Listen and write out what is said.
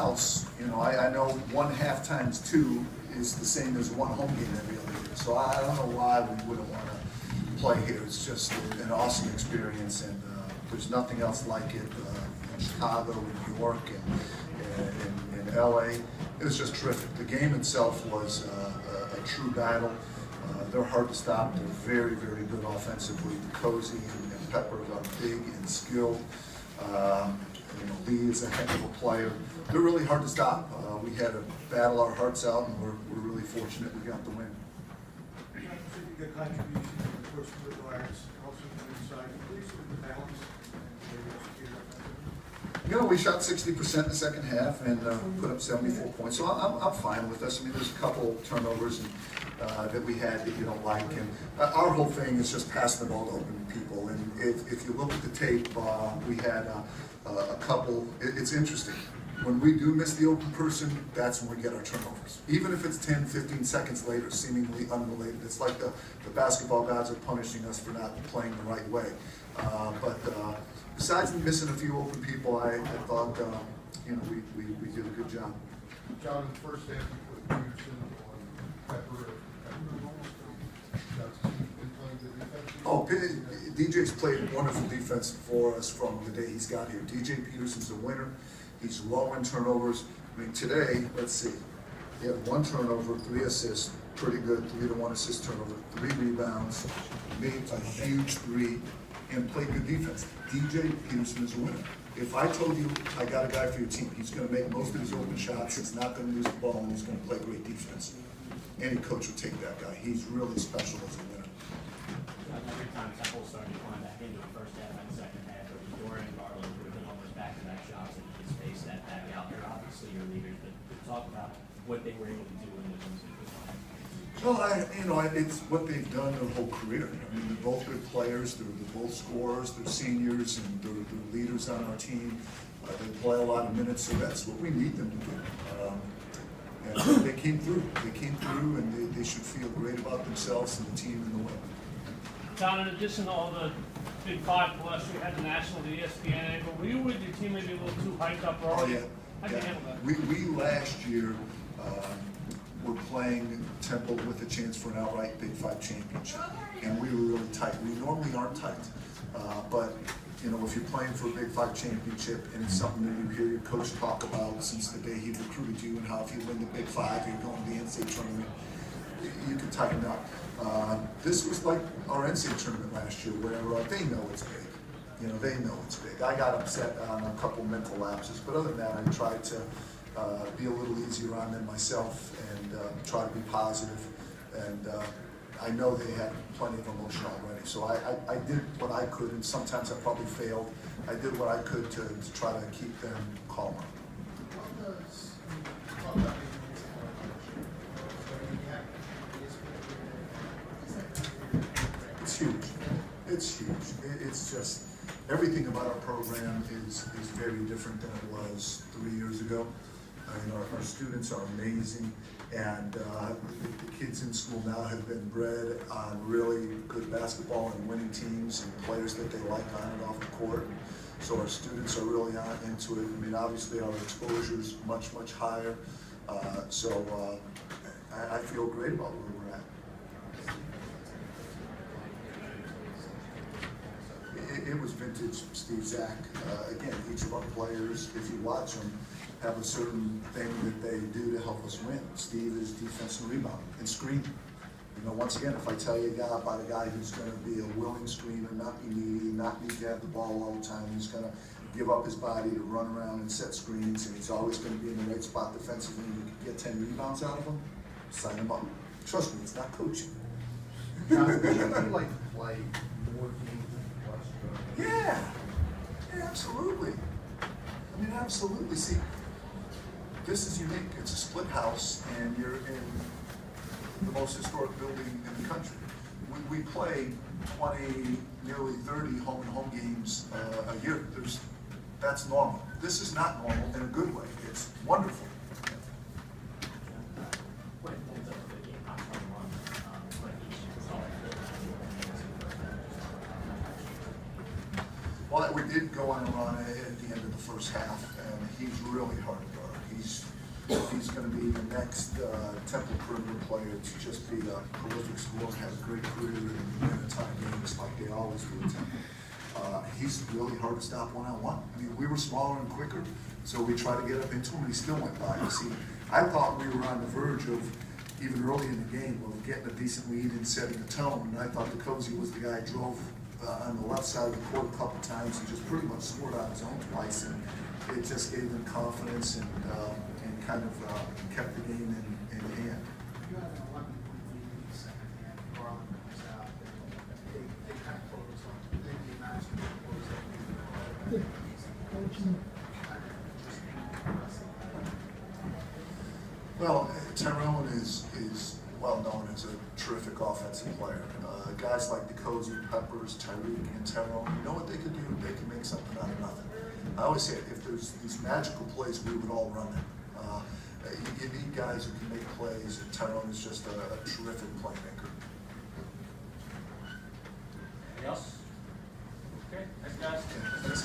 house, you know, I know 1.5 times 2 is the same as 1 home game every other year. So I don't know why we wouldn't want to play here. It's just an awesome experience, and there's nothing else like it in Chicago, in New York, and in LA. It was just terrific. The game itself was a true battle. They're hard to stop. They're very, very good offensively. Cozy and Pepper are big and skilled. You know, Lee is a heck of a player. They're really hard to stop. We had to battle our hearts out, and we're really fortunate we got the win. Good contribution to the course of the guards, also from inside. Please look at the balance. You know, we shot 60% in the second half and put up 74 points, so I'm fine with this. I mean, there's a couple turnovers that we had that you don't like, and our whole thing is just passing the ball to open people. And if you look at the tape, we had a couple. It's interesting. When we do miss the open person, that's when we get our turnovers. Even if it's 10, 15 seconds later, seemingly unrelated. It's like the basketball gods are punishing us for not playing the right way. Besides missing a few open people, I thought you know, we did a good job. John, in the first half, you put Peterson on Pepper. Oh, DJ's played wonderful defense for us from the day he's got here. DJ Peterson's a winner. He's low in turnovers. I mean, today, let's see, he had 1 turnover, 3 assists, pretty good, 3-to-1 assist turnover, 3 rebounds, made a huge 3, and played good defense. DJ Peterson is a winner. If I told you I got a guy for your team, he's going to make most of his open shots, he's not going to lose the ball, and he's going to play great defense. Any coach would take that guy. He's really special as a winner. Every time Temple started going back into the first half and second half, or Dorian Garland would have been almost back-to-back shots, and he just faced that back out there. Obviously, your leaders, but talk about what they were able to do in the Wednesday. Well, you know, it's what they've done their whole career. I mean, they're both good players. They're both scorers. They're seniors, and they're leaders on our team. They play a lot of minutes, so that's what we need them to do. And they came through. They came through, and they should feel great about themselves and the team and the win. John, in addition to all the Big 5 plus, you had the national, the ESPN angle. Were you with your team maybe a little too hyped up early? Oh, yeah. How'd you handle that? We last year were playing Temple with a chance for an outright Big 5 championship, and we were really tight. We normally aren't tight, but you know, if you're playing for a Big 5 championship and it's something that you hear your coach talk about since the day he recruited you, and how if you win the Big 5, you're going to the NCAA tournament, you can tighten up. This was like our NCAA tournament last year, where they know it's big. You know, they know it's big. I got upset on a couple mental lapses, but other than that, I tried to be a little easier on them myself and try to be positive. And I know they had plenty of emotion already, so I did what I could, and sometimes I probably failed. I did what I could to try to keep them calmer. It's huge. It's huge. It's just, everything about our program is very different than it was 3 years ago. I mean, our students are amazing, and the kids in school now have been bred on really good basketball and winning teams and players that they like on and off the court. So our students are really into it. I mean, obviously our exposure is much, much higher. So I feel great about where we're at. It was vintage Steve Zach. Again, each of our players, if you watch them, have a certain thing that they do to help us win. Steve is defense and rebound and screen. You know, once again, if I tell you about a guy who's going to be a willing screener, not be needy, not need to have the ball all the time, he's going to give up his body to run around and set screens, and he's always going to be in the right spot defensively, and you can get 10 rebounds out of him, sign him up. Trust me, it's not coaching. John, would you like to play more games than plus? Yeah, absolutely. I mean, absolutely. See, this is unique. It's a split house, and you're in the most historic building in the country. We play 20, nearly 30 home-and-home games a year. That's normal. This is not normal in a good way. It's wonderful. Well, we did go on a run at the end of the first half, and he's really hard to guard. He's going to be the next Temple perimeter player to just be a prolific scorer, have a great career in a ton of games like they always do at Temple. He's really hard to stop one-on-one. I mean, we were smaller and quicker, so we tried to get up into him, and he still went by us. I thought we were on the verge of, even early in the game, of getting a decent lead and setting the tone, and I thought DeCozy was the guy who drove on the left side of the court a couple times and just pretty much scored on his own twice, and it just gave them confidence and kind of kept the game in hand. You had an 11-point lead in the second half. Garland comes out. They kind of focused on the match and close up. Well, Tyrone is well known as a terrific offensive player. Guys like DeCozy, Peppers, Tyreek, and Tyrone, you know what they could do? They can make something out of nothing. I always say, if there's these magical plays, we would all run them. You need guys who can make plays, and Tyrone is just a terrific playmaker. Anything else? Okay, thanks guys. Yeah.